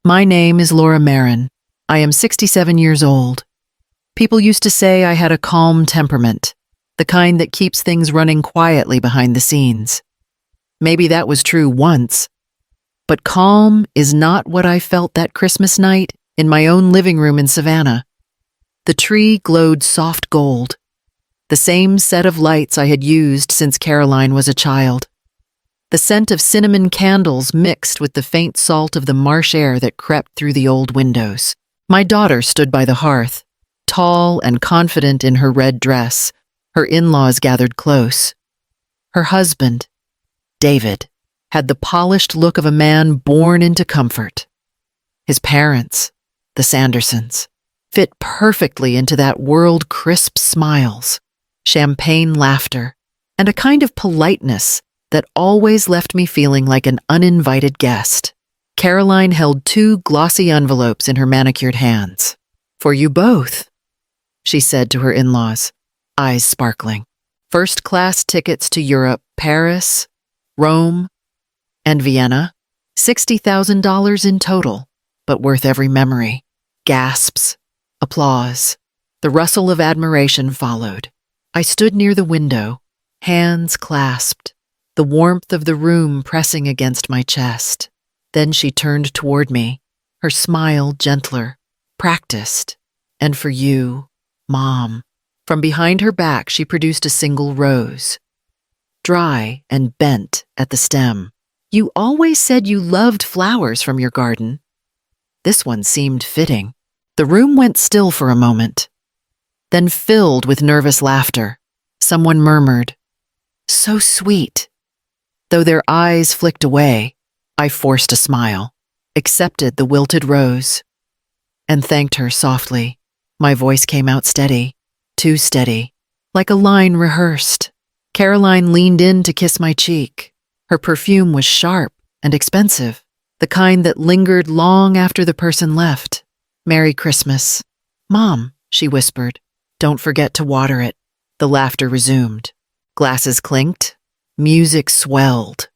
My name is Laura Marin. I am 67 years old. People used to say I had a calm temperament, the kind that keeps things running quietly behind the scenes. Maybe that was true once, but calm is not what I felt that Christmas night in my own living room in Savannah. The tree glowed soft gold, the same set of lights I had used since Caroline was a child. The scent of cinnamon candles mixed with the faint salt of the marsh air that crept through the old windows. My daughter stood by the hearth, tall and confident in her red dress. Her in-laws gathered close. Her husband, David, had the polished look of a man born into comfort. His parents, the Sandersons, fit perfectly into that world-crisp smiles, champagne laughter, and a kind of politeness that always left me feeling like an uninvited guest. Caroline held 2 glossy envelopes in her manicured hands. "For you both," she said to her in-laws, eyes sparkling. "First-class tickets to Europe, Paris, Rome, and Vienna. $60,000 in total, but worth every memory." Gasps, applause. The rustle of admiration followed. I stood near the window, hands clasped, the warmth of the room pressing against my chest. Then she turned toward me, her smile gentler, practiced. "And for you, Mom." From behind her back, she produced a single rose, dry and bent at the stem. "You always said you loved flowers from your garden." This one seemed fitting. The room went still for a moment, then filled with nervous laughter. Someone murmured, "So sweet." Though their eyes flicked away, I forced a smile, accepted the wilted rose, and thanked her softly. My voice came out steady, too steady, like a line rehearsed. Caroline leaned in to kiss my cheek. Her perfume was sharp and expensive, the kind that lingered long after the person left. "Merry Christmas." "Mom," she whispered, "don't forget to water it." The laughter resumed. Glasses clinked. Music swelled,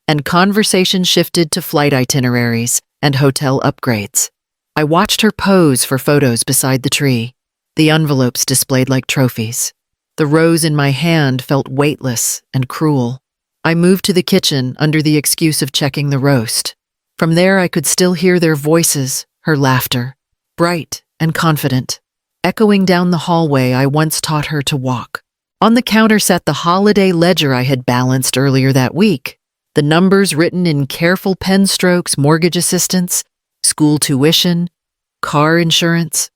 and conversation shifted to flight itineraries and hotel upgrades. I watched her pose for photos beside the tree, the envelopes displayed like trophies. The rose in my hand felt weightless and cruel. I moved to the kitchen under the excuse of checking the roast. From there I could still hear their voices, her laughter, bright and confident, echoing down the hallway I once taught her to walk. On the counter sat the holiday ledger I had balanced earlier that week, the numbers written in careful pen strokes, mortgage assistance, school tuition, car insurance.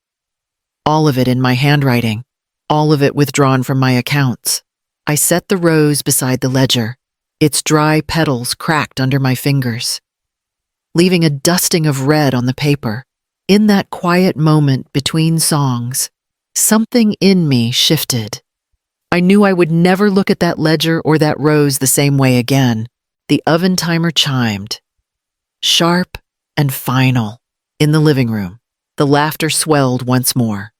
All of it in my handwriting, all of it withdrawn from my accounts. I set the rose beside the ledger, its dry petals cracked under my fingers, leaving a dusting of red on the paper. In that quiet moment between songs, something in me shifted. I knew I would never look at that ledger or that rose the same way again. The oven timer chimed, sharp and final. In the living room, the laughter swelled once more.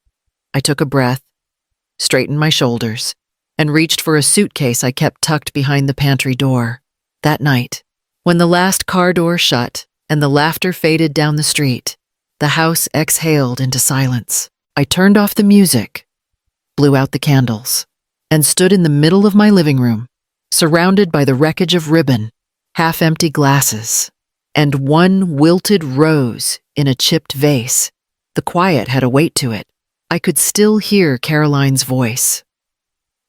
I took a breath, straightened my shoulders, and reached for a suitcase I kept tucked behind the pantry door. That night, when the last car door shut and the laughter faded down the street, the house exhaled into silence. I turned off the music, blew out the candles, and stood in the middle of my living room, surrounded by the wreckage of ribbon, half-empty glasses, and one wilted rose in a chipped vase. The quiet had a weight to it. I could still hear Caroline's voice,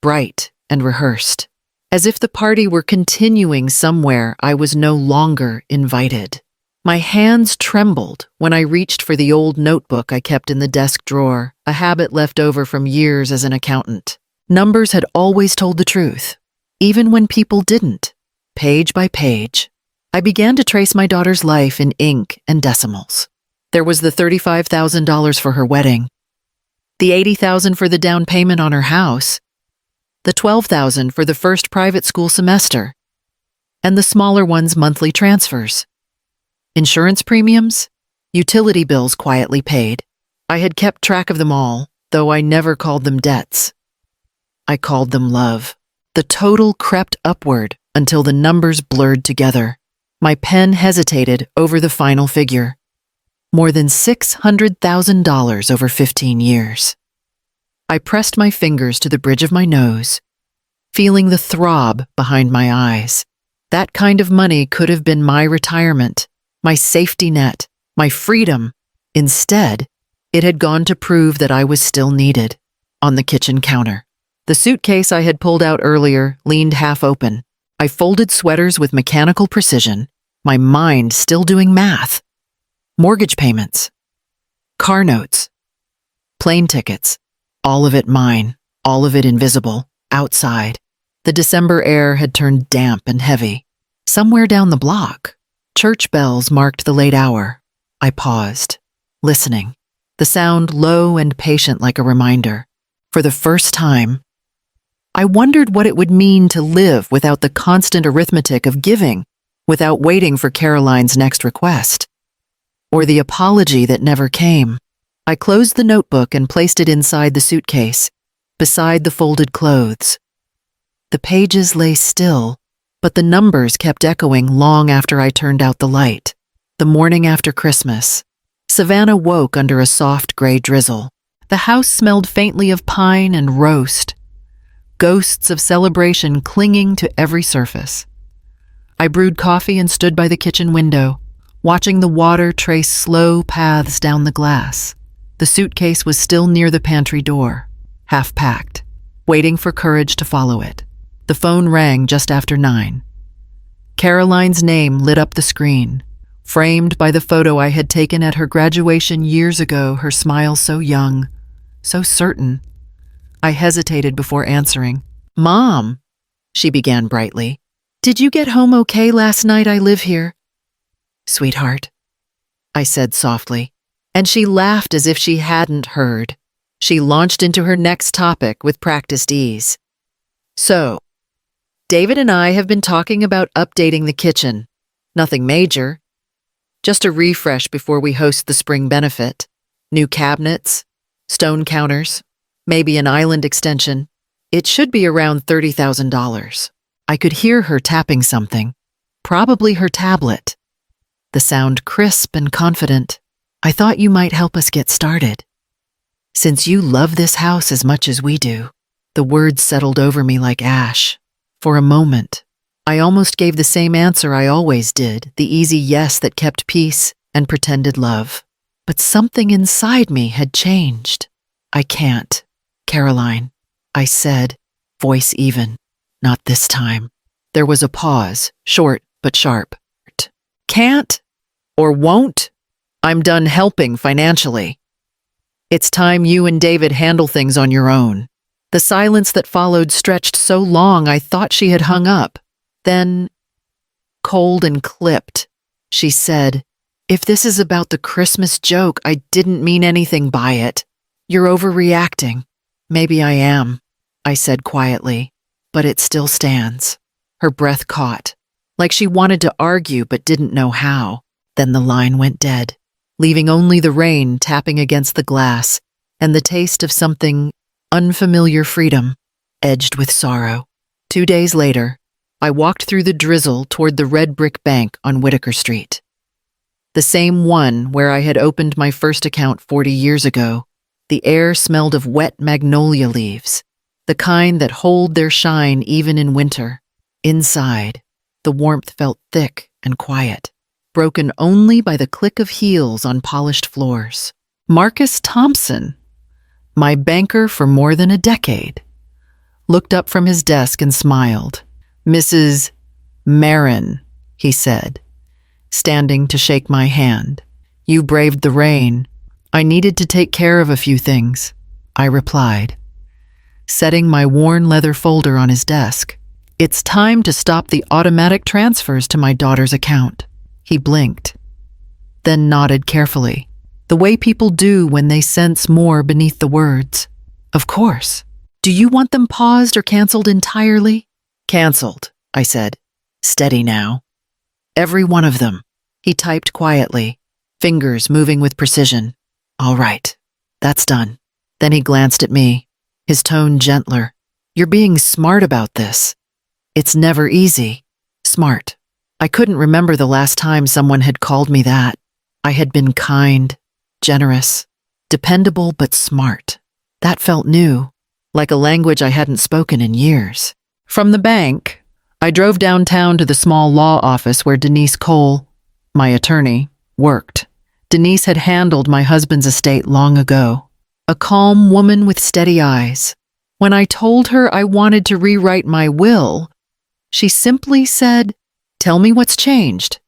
bright and rehearsed, as if the party were continuing somewhere I was no longer invited. My hands trembled when I reached for the old notebook I kept in the desk drawer, a habit left over from years as an accountant. Numbers had always told the truth, even when people didn't. Page by page, I began to trace my daughter's life in ink and decimals. There was the $35,000 for her wedding, the $80,000 for the down payment on her house, the $12,000 for the first private school semester, and the smaller one's monthly transfers. Insurance premiums, utility bills quietly paid. I had kept track of them all, though I never called them debts. I called them love. The total crept upward until the numbers blurred together. My pen hesitated over the final figure. More than $600,000 over 15 years. I pressed my fingers to the bridge of my nose, feeling the throb behind my eyes. That kind of money could have been my retirement, my safety net, my freedom. Instead, it had gone to prove that I was still needed. On the kitchen counter, the suitcase I had pulled out earlier leaned half open. I folded sweaters with mechanical precision, my mind still doing math. Mortgage payments, car notes, plane tickets, all of it mine, all of it invisible, outside. The December air had turned damp and heavy. Somewhere down the block, church bells marked the late hour. I paused, listening, the sound low and patient like a reminder. For the first time, I wondered what it would mean to live without the constant arithmetic of giving, without waiting for Caroline's next request, or the apology that never came. I closed the notebook and placed it inside the suitcase, beside the folded clothes. The pages lay still, but the numbers kept echoing long after I turned out the light. The morning after Christmas, Savannah woke under a soft gray drizzle. The house smelled faintly of pine and roast, ghosts of celebration clinging to every surface. I brewed coffee and stood by the kitchen window, watching the water trace slow paths down the glass. The suitcase was still near the pantry door, half packed, waiting for courage to follow it. The phone rang just after 9. Caroline's name lit up the screen, framed by the photo I had taken at her graduation years ago, her smile so young, so certain. I hesitated before answering. "Mom," she began brightly, "did you get home okay last night? I live here." "Sweetheart," I said softly, and she laughed as if she hadn't heard. She launched into her next topic with practiced ease. "So, David and I have been talking about updating the kitchen. Nothing major. Just a refresh before we host the spring benefit. New cabinets, stone counters, maybe an island extension. It should be around $30,000. I could hear her tapping something, probably her tablet. The sound crisp and confident. "I thought you might help us get started. Since you love this house as much as we do." The words settled over me like ash. For a moment, I almost gave the same answer I always did, the easy yes that kept peace and pretended love. But something inside me had changed. "I can't, Caroline," I said, voice even. "Not this time." There was a pause, short but sharp. "Can't or won't? I'm done helping financially. It's time you and David handle things on your own." The silence that followed stretched so long I thought she had hung up. Then, cold and clipped, she said, "If this is about the Christmas joke, I didn't mean anything by it. You're overreacting." "Maybe I am," I said quietly, "but it still stands." Her breath caught, like she wanted to argue but didn't know how. Then the line went dead, leaving only the rain tapping against the glass and the taste of something unfamiliar, freedom, edged with sorrow. 2 days later, I walked through the drizzle toward the red brick bank on Whitaker Street. The same one where I had opened my first account 40 years ago. The air smelled of wet magnolia leaves, the kind that hold their shine even in winter. Inside, the warmth felt thick and quiet, broken only by the click of heels on polished floors. Marcus Thompson, my banker for more than a decade, looked up from his desk and smiled. "Mrs. Marin," he said, standing to shake my hand. "You braved the rain. I needed to take care of a few things," I replied, setting my worn leather folder on his desk. "It's time to stop the automatic transfers to my daughter's account." He blinked, then nodded carefully, the way people do when they sense more beneath the words. "Of course. Do you want them paused or canceled entirely?" "Canceled," I said, steady now. "Every one of them." He typed quietly, fingers moving with precision. "All right, that's done." Then he glanced at me, his tone gentler. "You're being smart about this. It's never easy." Smart. I couldn't remember the last time someone had called me that. I had been kind, generous, dependable but smart. That felt new, like a language I hadn't spoken in years. From the bank, I drove downtown to the small law office where Denise Cole, my attorney, worked. Denise had handled my husband's estate long ago, a calm woman with steady eyes. When I told her I wanted to rewrite my will, she simply said, "Tell me what's changed."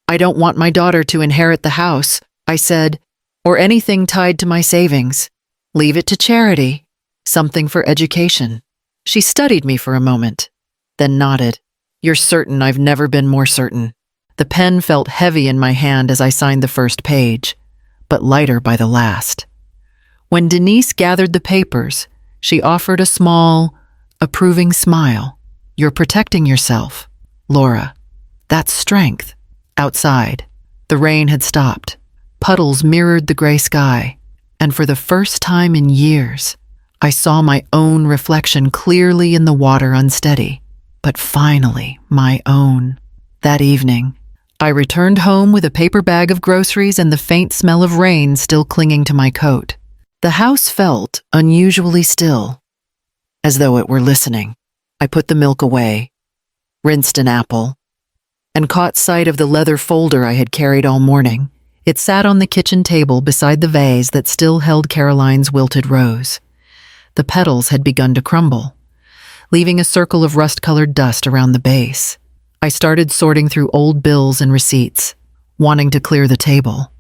"I don't want my daughter to inherit the house," I said, "or anything tied to my savings. Leave it to charity, something for education." She studied me for a moment, then nodded. "You're certain I've never been more certain." The pen felt heavy in my hand as I signed the first page, but lighter by the last. When Denise gathered the papers, she offered a small, approving smile. "You're protecting yourself, Laura. That's strength." Outside, the rain had stopped. Puddles mirrored the gray sky, and for the first time in years, I saw my own reflection clearly in the water, unsteady, but finally my own. That evening, I returned home with a paper bag of groceries and the faint smell of rain still clinging to my coat. The house felt unusually still, as though it were listening. I put the milk away, rinsed an apple, and caught sight of the leather folder I had carried all morning. It sat on the kitchen table beside the vase that still held Caroline's wilted rose. The petals had begun to crumble, leaving a circle of rust-colored dust around the base. I started sorting through old bills and receipts, wanting to clear the table.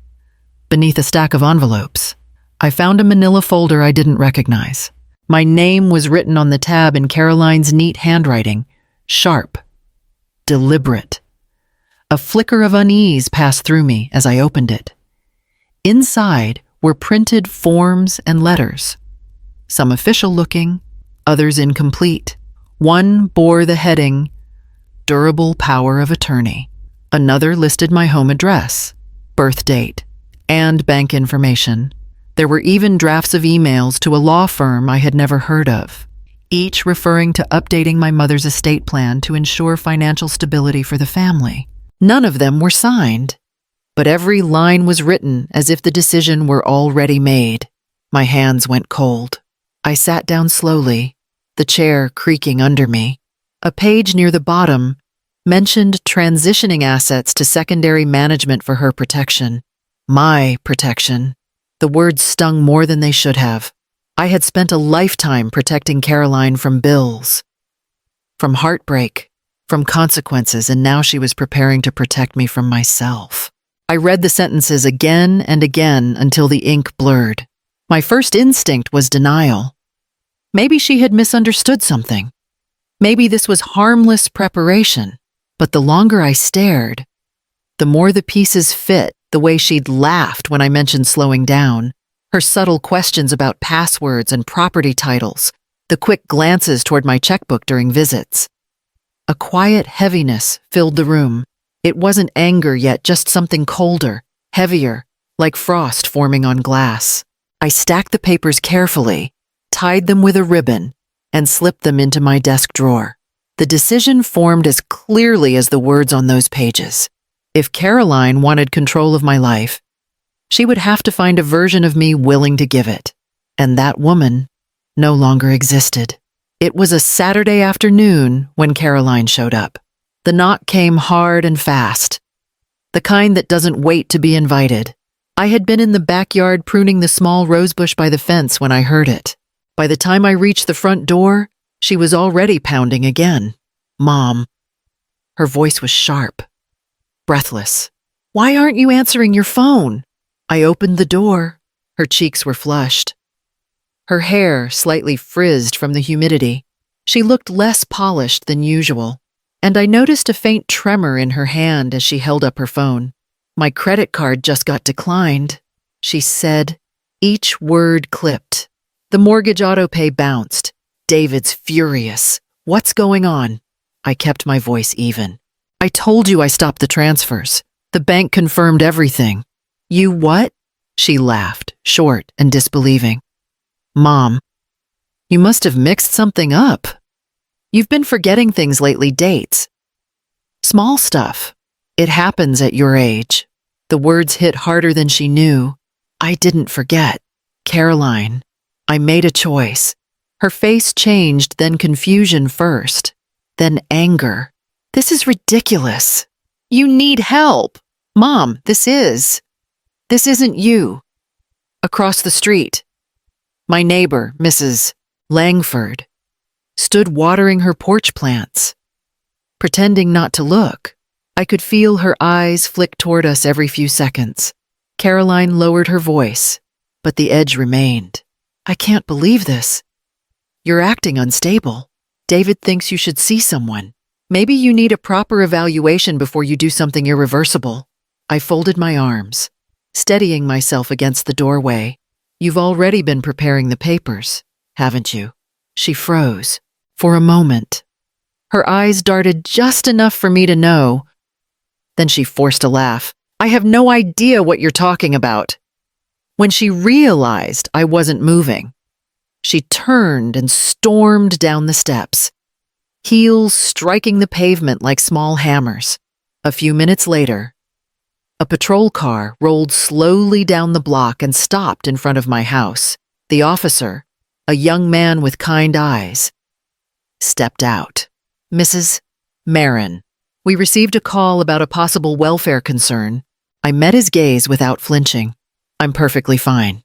Beneath a stack of envelopes, I found a manila folder I didn't recognize. My name was written on the tab in Caroline's neat handwriting, sharp, deliberate. A flicker of unease passed through me as I opened it. Inside were printed forms and letters, some official-looking, others incomplete. One bore the heading, "Durable Power of Attorney." Another listed my home address, birth date, and bank information. There were even drafts of emails to a law firm I had never heard of, each referring to updating my mother's estate plan to ensure financial stability for the family. None of them were signed, but every line was written as if the decision were already made. My hands went cold. I sat down slowly, the chair creaking under me. A page near the bottom mentioned transitioning assets to secondary management for her protection. My protection. The words stung more than they should have. I had spent a lifetime protecting Caroline from bills, from heartbreak, from consequences, and now she was preparing to protect me from myself. I read the sentences again and again until the ink blurred. My first instinct was denial. Maybe she had misunderstood something. Maybe this was harmless preparation. But the longer I stared, the more the pieces fit the way she'd laughed when I mentioned slowing down, her subtle questions about passwords and property titles, the quick glances toward my checkbook during visits. A quiet heaviness filled the room. It wasn't anger yet, just something colder, heavier, like frost forming on glass. I stacked the papers carefully, tied them with a ribbon, and slipped them into my desk drawer. The decision formed as clearly as the words on those pages. If Caroline wanted control of my life, she would have to find a version of me willing to give it. And that woman no longer existed. It was a Saturday afternoon when Caroline showed up. The knock came hard and fast, the kind that doesn't wait to be invited. I had been in the backyard pruning the small rosebush by the fence when I heard it. By the time I reached the front door, she was already pounding again. "Mom." Her voice was sharp, breathless. "Why aren't you answering your phone?" I opened the door. Her cheeks were flushed, her hair slightly frizzed from the humidity. She looked less polished than usual, and I noticed a faint tremor in her hand as she held up her phone. "My credit card just got declined," she said, each word clipped. The mortgage autopay bounced. "David's furious. What's going on?" I kept my voice even. "I told you I stopped the transfers. The bank confirmed everything." "You what?" She laughed, short and disbelieving. "Mom, you must have mixed something up. You've been forgetting things lately, dates. Small stuff. It happens at your age." The words hit harder than she knew. I didn't forget. Caroline. I made a choice. Her face changed, then confusion first, then anger. This is ridiculous. You need help. Mom, this isn't you. Across the street, my neighbor, Mrs. Langford, stood watering her porch plants. Pretending not to look, I could feel her eyes flick toward us every few seconds. Caroline lowered her voice, but the edge remained. I can't believe this. You're acting unstable. David thinks you should see someone. Maybe you need a proper evaluation before you do something irreversible. I folded my arms, steadying myself against the doorway. You've already been preparing the papers, haven't you? She froze. For a moment. Her eyes darted just enough for me to know. Then she forced a laugh. I have no idea what you're talking about. When she realized I wasn't moving, she turned and stormed down the steps, heels striking the pavement like small hammers. A few minutes later, a patrol car rolled slowly down the block and stopped in front of my house. The officer, a young man with kind eyes, stepped out. Mrs. Marin. We received a call about a possible welfare concern. I met his gaze without flinching. I'm perfectly fine.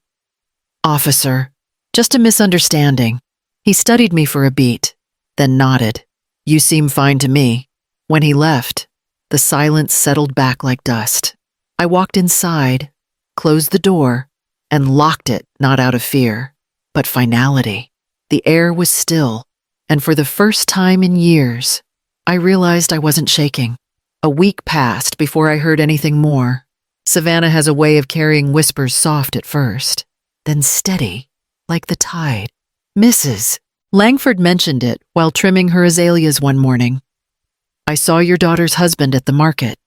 Officer, just a misunderstanding. He studied me for a beat, then nodded. You seem fine to me. When he left, the silence settled back like dust. I walked inside, closed the door, and locked it, not out of fear, but finality. The air was still, and for the first time in years, I realized I wasn't shaking. A week passed before I heard anything more. Savannah has a way of carrying whispers soft at first, then steady, like the tide. Mrs. Langford mentioned it while trimming her azaleas one morning. I saw your daughter's husband at the market.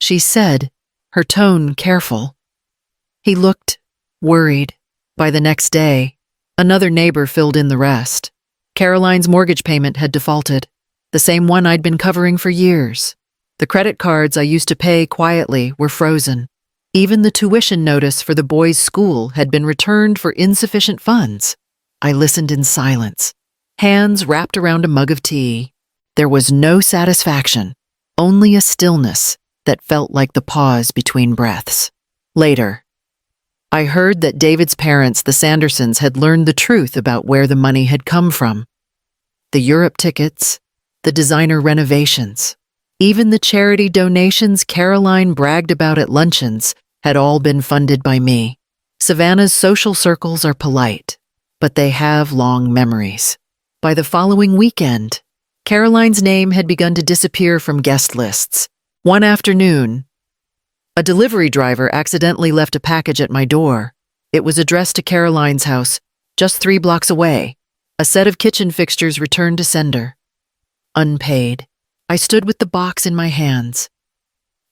She said, her tone careful. He looked worried. By the next day, another neighbor filled in the rest. Caroline's mortgage payment had defaulted, the same one I'd been covering for years. The credit cards I used to pay quietly were frozen. Even the tuition notice for the boys' school had been returned for insufficient funds. I listened in silence, hands wrapped around a mug of tea. There was no satisfaction, only a stillness that felt like the pause between breaths. Later, I heard that David's parents, the Sandersons, had learned the truth about where the money had come from. The Europe tickets, the designer renovations, even the charity donations Caroline bragged about at luncheons had all been funded by me. Savannah's social circles are polite, but they have long memories. By the following weekend, Caroline's name had begun to disappear from guest lists. One afternoon, a delivery driver accidentally left a package at my door. It was addressed to Caroline's house, just 3 blocks away. A set of kitchen fixtures returned to sender. Unpaid. I stood with the box in my hands,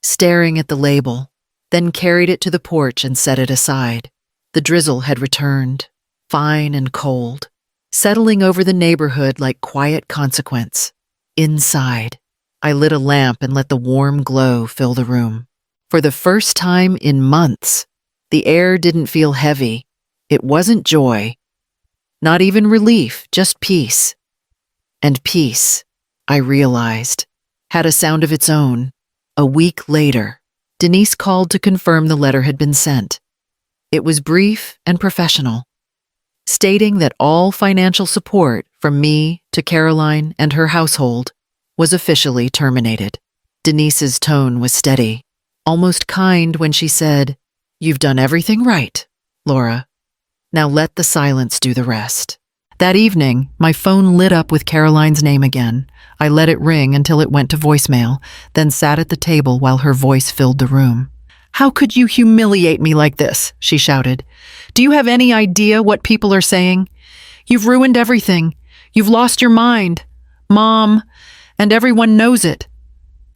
staring at the label, then carried it to the porch and set it aside. The drizzle had returned, fine and cold, settling over the neighborhood like quiet consequence. Inside, I lit a lamp and let the warm glow fill the room. For the first time in months, the air didn't feel heavy. It wasn't joy, not even relief, just peace. And peace, I realized, had a sound of its own. A week later, Denise called to confirm the letter had been sent. It was brief and professional, stating that all financial support from me to Caroline and her household was officially terminated. Denise's tone was steady, almost kind when she said, "You've done everything right, Laura. Now let the silence do the rest." That evening, my phone lit up with Caroline's name again. I let it ring until it went to voicemail, then sat at the table while her voice filled the room. "How could you humiliate me like this?" she shouted. "Do you have any idea what people are saying? You've ruined everything. You've lost your mind. Mom, and everyone knows it.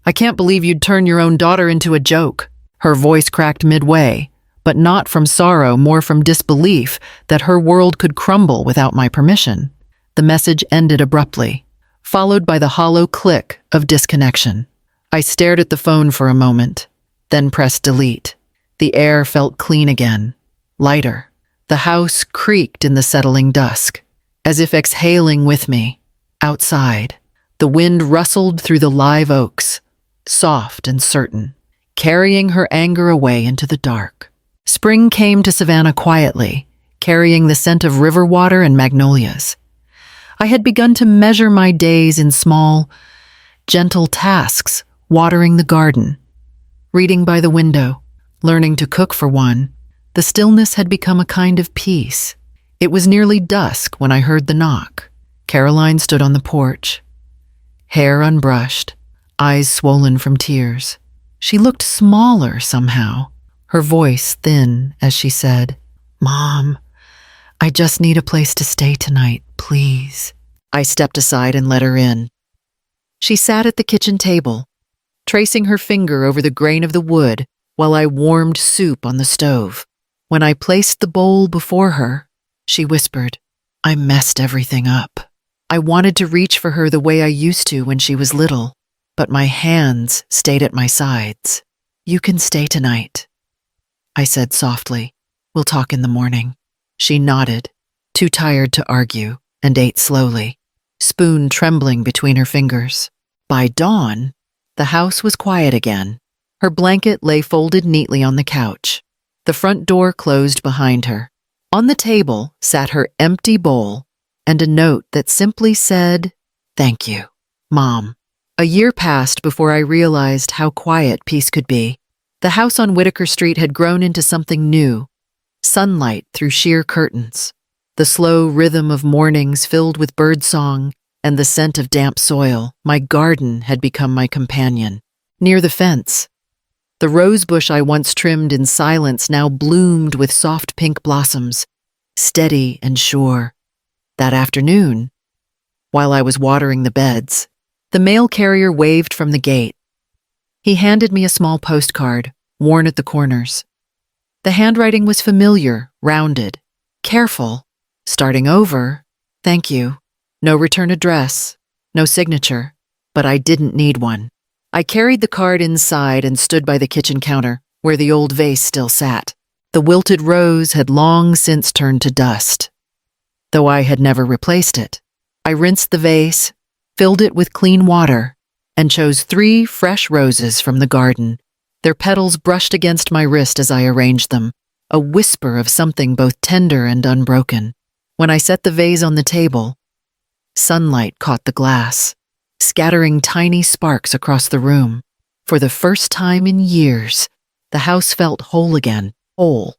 I can't believe you'd turn your own daughter into a joke." Her voice cracked midway, but not from sorrow, more from disbelief that her world could crumble without my permission. The message ended abruptly, followed by the hollow click of disconnection. I stared at the phone for a moment, then pressed delete. The air felt clean again, lighter. The house creaked in the settling dusk, as if exhaling with me. Outside, the wind rustled through the live oaks, soft and certain, carrying her anger away into the dark. Spring came to Savannah quietly, carrying the scent of river water and magnolias. I had begun to measure my days in small, gentle tasks, watering the garden, reading by the window, learning to cook for one. The stillness had become a kind of peace. It was nearly dusk when I heard the knock. Caroline stood on the porch, hair unbrushed, eyes swollen from tears. She looked smaller somehow, her voice thin as she said, "Mom, I just need a place to stay tonight, please." I stepped aside and let her in. She sat at the kitchen table, tracing her finger over the grain of the wood while I warmed soup on the stove. When I placed the bowl before her, she whispered, "I messed everything up." I wanted to reach for her the way I used to when she was little, but my hands stayed at my sides. "You can stay tonight," I said softly. "We'll talk in the morning." She nodded, too tired to argue, and ate slowly, spoon trembling between her fingers. By dawn, the house was quiet again. Her blanket lay folded neatly on the couch. The front door closed behind her. On the table sat her empty bowl and a note that simply said, "Thank you, Mom." A year passed before I realized how quiet peace could be. The house on Whitaker Street had grown into something new, sunlight through sheer curtains, the slow rhythm of mornings filled with birdsong and the scent of damp soil. My garden had become my companion. Near the fence, the rose bush I once trimmed in silence now bloomed with soft pink blossoms, steady and sure. That afternoon, while I was watering the beds, the mail carrier waved from the gate. He handed me a small postcard, worn at the corners. The handwriting was familiar, rounded, careful. Starting over, "Thank you." No return address, no signature, but I didn't need one. I carried the card inside and stood by the kitchen counter, where the old vase still sat. The wilted rose had long since turned to dust, though I had never replaced it. I rinsed the vase, filled it with clean water, and chose 3 fresh roses from the garden. Their petals brushed against my wrist as I arranged them, a whisper of something both tender and unbroken. When I set the vase on the table, sunlight caught the glass, scattering tiny sparks across the room. For the first time in years, the house felt whole again, whole.